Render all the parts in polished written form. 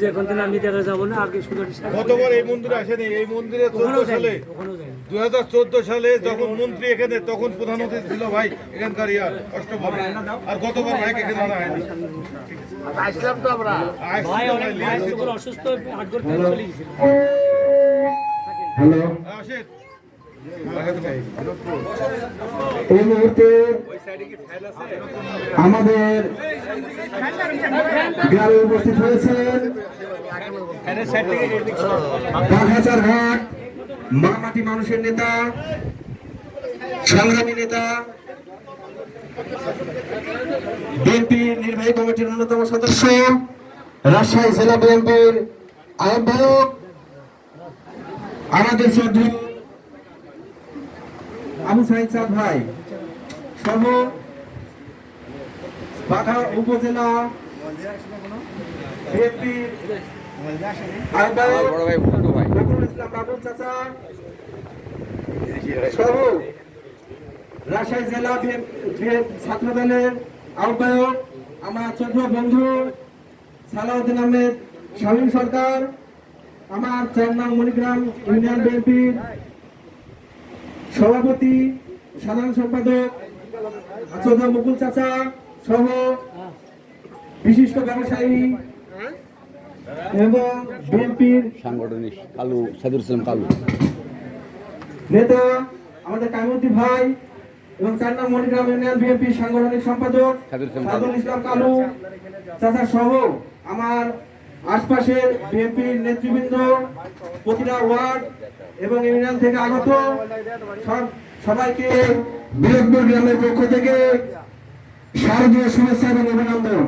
এখন আমি দেখা যাবো না আগে কতবার এই মন্দিরে আসেনি? এই মন্দিরে 14 সালে 2014 সালে যখন মন্ত্রী এখানে তখন প্রধান অতিথি ছিল ভাই এখানকার অষ্টম আর গতবার ভাইকে এখানে আনা হয়নি। অসুস্থ এই মুহূর্তে আমাদের গ্রামে উপস্থিত হয়েছেন বাঘাচারঘাট মামাটি মানুষের নেতা, সংগ্রামী নেতা, বিএনপি নির্বাহী কমিটির অন্যতম সদস্য, রাজশাহী জেলা বিএনপির আহ্বায়ক, আমাদের শ্রদ্ধেয় আবু সাইদ চাঁদ ভাই সহ বাঘা উপজেলা বিএনপির আহ্বায়ক ফখরুল ইসলাম বাবুল চাচা সহ রাজশাহী জেলা বিএনপি ছাত্র দলের আহ্বায়ক আমার ছোট বন্ধু সালাউদ্দিন আহমেদ শামীম সরকার, আমার 4 নং মণিগ্রাম ইউনিয়ন বিএনপির সভাপতি সাধারণ সম্পাদক চৌধুরী মুকুল চাচা সহ বিশিষ্ট ব্যবসায়ী এবং বিএনপির সাংগঠনিক কালু সাদুল ইসলাম কালু নেতা আমাদের কাইমুদ্দিন ভাই এবং 4 নং মণিগ্রাম ইউনিয়ন বিএনপির সাংগঠনিক সম্পাদক সাদুল ইসলাম কালু চাচা সহ আমার আশপাশের বিএনপির নেতৃবৃন্দ, প্রতিটা ওয়ার্ড এবং ইউনিয়ন থেকে আগত সবাইকে বীরপুর গ্রামের পক্ষ থেকে শারদীয় শুভেচ্ছা এবং অভিনন্দন।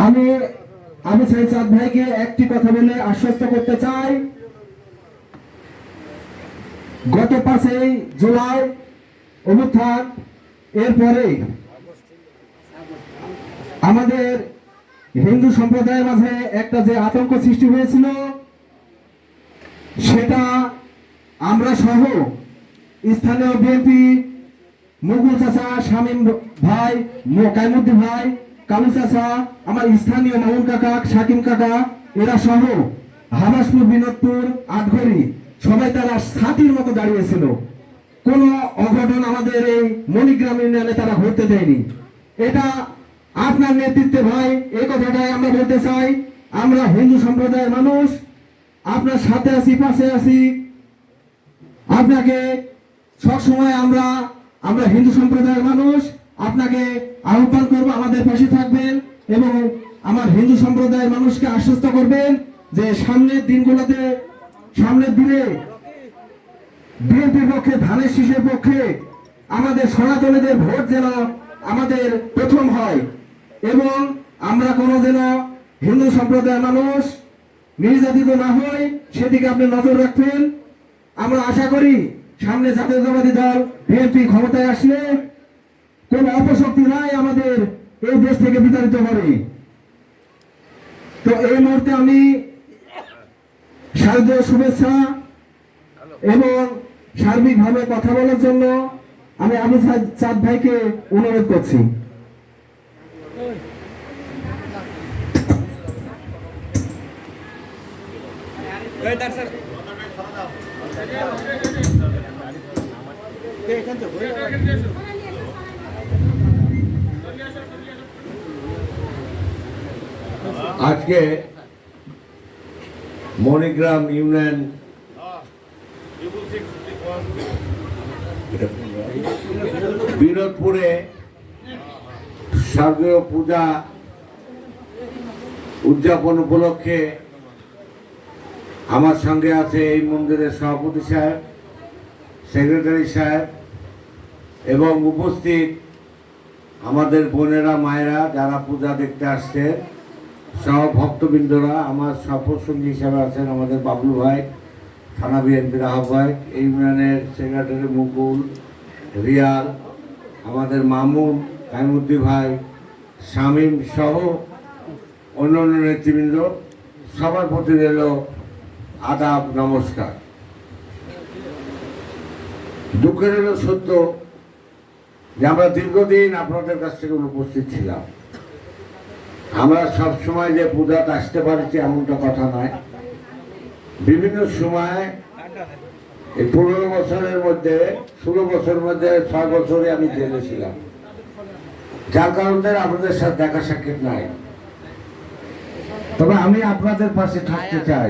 আমি আবু সাইদ চাঁদ ভাইকে একটি কথা বলে আশ্বস্ত করতে চাই, গত 5 জুলাই অভ্যুত্থান এরপরে আমাদের হিন্দু সম্প্রদায়ের মাঝে একটা যে আতঙ্ক সৃষ্টি হয়েছিল সেটা আমরা সহ স্থানীয় বিএনপি মুকুল চাচা, শামীম ভাই, কাইমুদ্দিন ভাই, কালু চাচা, আমার স্থানীয় মামুন কাকা, শাকিম কাকা, এরা সহ হাবাসপুর, বিনোদপুর, আটঘড়ি সবাই তারা ছাতির মতো দাঁড়িয়েছিল। কোন অঘটন আমাদের এই মণিগ্রাম ইউনিয়নে তারা ঘটতে দেয়নি। এটা আপনার নেতৃত্বে ভাই, এই কথাটাই আমরা বলতে চাই। আমরা হিন্দু সম্প্রদায়ের মানুষ, আপনার সাথে আছি, পাশে আছি। আপনাকে সবসময় আমরা হিন্দু সম্প্রদায়ের মানুষ, আপনাকে আহ্বান করব আমাদের পাশে থাকবেন এবং আমার হিন্দু সম্প্রদায়ের মানুষকে আশ্বস্ত করবেন যে সামনের দিনে বিএনপির পক্ষে, ধানের শীষের পক্ষে আমাদের সনাতনীদের ভোট যেন আমাদের প্রথম হয় এবং আমরা কোনো যেন হিন্দু সম্প্রদায়ের মানুষ নির্যাতিত না হয় সেদিকে আপনি নজর রাখবেন। আমরা আশা করি সামনে জাতীয়তাবাদী দল বিএনপি ক্ষমতায় আসলে কোন অপশক্তি নাই আমাদের এই দেশ থেকে বিতাড়িত করে। তো এই মুহূর্তে আমি শারদীয় শুভেচ্ছা এবং সার্বিকভাবে কথা বলার জন্য আমি আবু সাইদ চাঁদ ভাইকে অনুরোধ করছি। আজকে মণিগ্রাম ইউনিয়ন বিনোদপুরে শারদীয় পূজা উদযাপন উপলক্ষে আমার সঙ্গে আছে এই মন্দিরের সভাপতি সাহেব, সেক্রেটারি সাহেব এবং উপস্থিত আমাদের বোনেরা, মায়েরা যারা পূজা দেখতে আসছে, সব ভক্তবৃন্দরা। আমার সফরসঙ্গী হিসাবে আছেন আমাদের বাবলু ভাই, থানা বিএনপির আহ্বায়ক, এই ইউনিয়নের সেক্রেটারি মুকুল, রিয়াল, আমাদের মামুন, কাইমুদ্দিন ভাই, শামীম সহ অন্যান্য নেতৃবৃন্দ, সবার প্রতি রইল আদাব, নমস্কার। দুঃখের হলো সত্য যে আমরা দীর্ঘদিন আপনাদের কাছ থেকে উপস্থিত ছিলাম। আমরা সব সময় যে পূজাতে আসতে পারছি এমনটা কথা নয়। বিভিন্ন সময় এই 15 বছরের মধ্যে 16 বছরের মধ্যে 6 বছরে আমি জেলে ছিলাম, যার কারণে আপনাদের সাথে দেখা সাক্ষাৎ নাই। তবে আমি আপনাদের পাশে থাকতে চাই।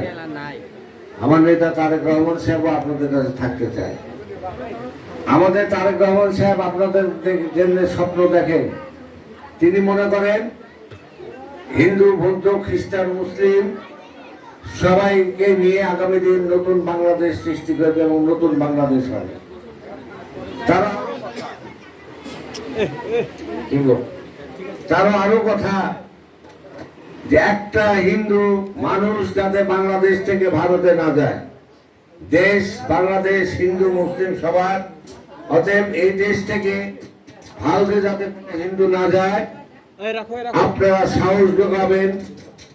আমার নেতা তারেক রহমান সাহেব আপনাদের কাছে থাকতে চাই। আমাদের তারেক রহমান সাহেব আপনাদের জন্য স্বপ্ন দেখেন। তিনি মনে করেন হিন্দু, বৌদ্ধ, খ্রিস্টান, মুসলিম সবাইকে নিয়ে আগামী দিন নতুন বাংলাদেশ সৃষ্টি করবে এবং নতুন বাংলাদেশ হবে। তারও আরো কথা যে একটা হিন্দু মানুষ যাতে বাংলাদেশ থেকে ভারতে না যায়। দেশ বাংলাদেশ, হিন্দু মুসলিম সবার, অতএব এই দেশ থেকে ভারতে যাতে হিন্দু না যায়, আপনারা সাহস যোগাবেন,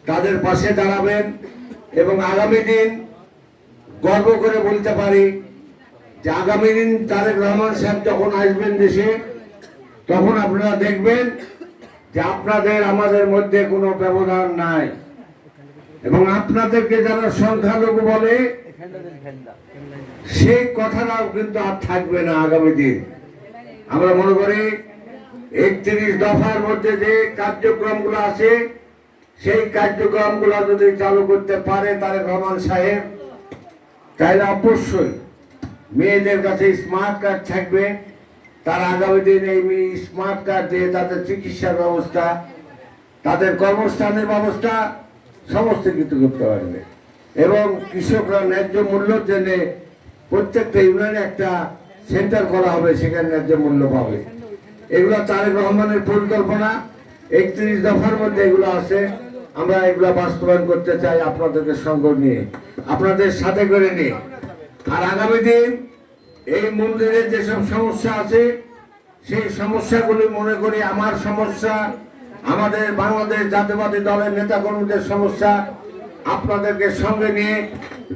তাদের পাশে দাঁড়াবেন এবং আগামী দিন গর্ব করে বলতে পারি যে আগামী দিন তারেক রহমান সাহেব যখন আসবেন দেশে, তখন আপনারা দেখবেন যে আপনাদের আমাদের মধ্যে কোনো ব্যবধান নাই এবং আপনাদেরকে যারা সংখ্যালঘু বলে সেই কথাটাও কিন্তু আর থাকবে না আগামী দিন। আমরা মনে করি 31 দফার মধ্যে যে কার্যক্রমগুলো আছে সেই কার্যক্রমগুলো যদি চালু করতে পারে তারেক রহমান সাহেব, তাহলে অবশ্যই মেয়েদের কাছে স্মার্ট কার্ড থাকবে। তার আগামী দিন এই স্মার্ট কার্ড দিয়ে তাদের চিকিৎসার ব্যবস্থা, তাদের কর্মস্থানের ব্যবস্থা সমস্ত কিছু করতে পারবে এবং কৃষকরা ন্যায্য মূল্যের জন্য প্রত্যেকটা ইউনিয়নে একটা সেন্টার করা হবে, সেখানে ন্যায্য মূল্য পাবে। এগুলো তারেক রহমানের পরিকল্পনা। 31 দফার মধ্যে এগুলো আছে। আমরা এগুলো বাস্তবায়ন করতে চাই আপনাদেরকে সঙ্গ নিয়ে, আপনাদের সাথে করে নিয়ে। আর আগামী দিন এই মন্দিরে যেসব সমস্যা আছে সেই সমস্যাগুলি মনে করি আমার সমস্যা, আমাদের বাংলাদেশ জাতীয়বাদী দলের নেতাকর্মীদের সমস্যা, আপনাদেরকে সঙ্গে নিয়ে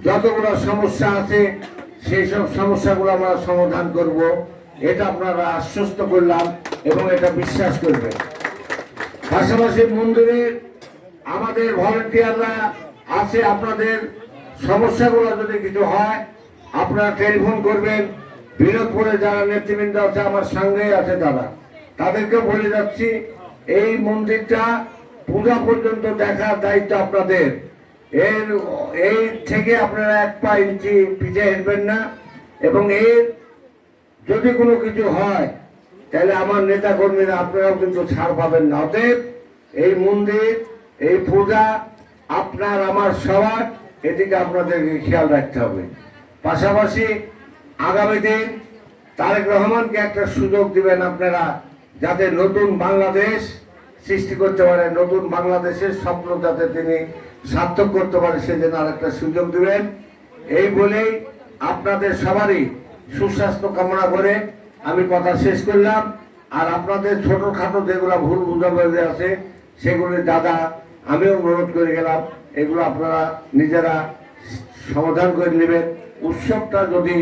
যতগুলো সমস্যা আছে সেই সব সমস্যাগুলো আমরা সমাধান করব। এটা আপনারা আশ্বস্ত করলাম এবং এটা বিশ্বাস করবেন। পাশাপাশি মন্দিরে আমাদের ভলেন্টিয়াররা আছে। আপনাদের সমস্যাগুলো যদি কিছু হয় আপনারা টেলিফোন করবেন। বিনোদপুরে যারা নেতৃবৃন্দ আছে আমার সঙ্গে আছে, তাদেরকে বলে যাচ্ছি এই মন্দিরটা পূজা পর্যন্ত দেখার দায়িত্ব আপনাদের। এই থেকে আপনারা 1 পা ইঞ্চি পিছিয়ে আসবেন না এবং এর যদি কোনো কিছু হয় তাহলে আমার নেতা কর্মীরা আপনারাও কিন্তু ছাড় পাবেন না। অতএব এই মন্দির, এই পূজা আপনার আমার সবার, এদিকে আপনাদেরকে খেয়াল রাখতে হবে। পাশাপাশি আগামী দিন তারেক রহমানকে একটা সুযোগ দিবেন আপনারা, যাতে নতুন বাংলাদেশ সৃষ্টি করতে পারে, নতুন বাংলাদেশের স্বপ্ন যাতে তিনি সার্থক করতে পারে, সেজন্য আরেকটা সুযোগ দিবেন। এই বলেই আপনাদের সবারই সুস্বাস্থ্য কামনা করে আমি কথা শেষ করলাম। আর আপনাদের ছোটখাটো যেগুলো ভুল বুঝাবুঝি আছে সেগুলি দাদা আমিও অনুরোধ করে গেলাম, এগুলো আপনারা নিজেরা সমাধান করে নেবেন। উৎসবটা যদি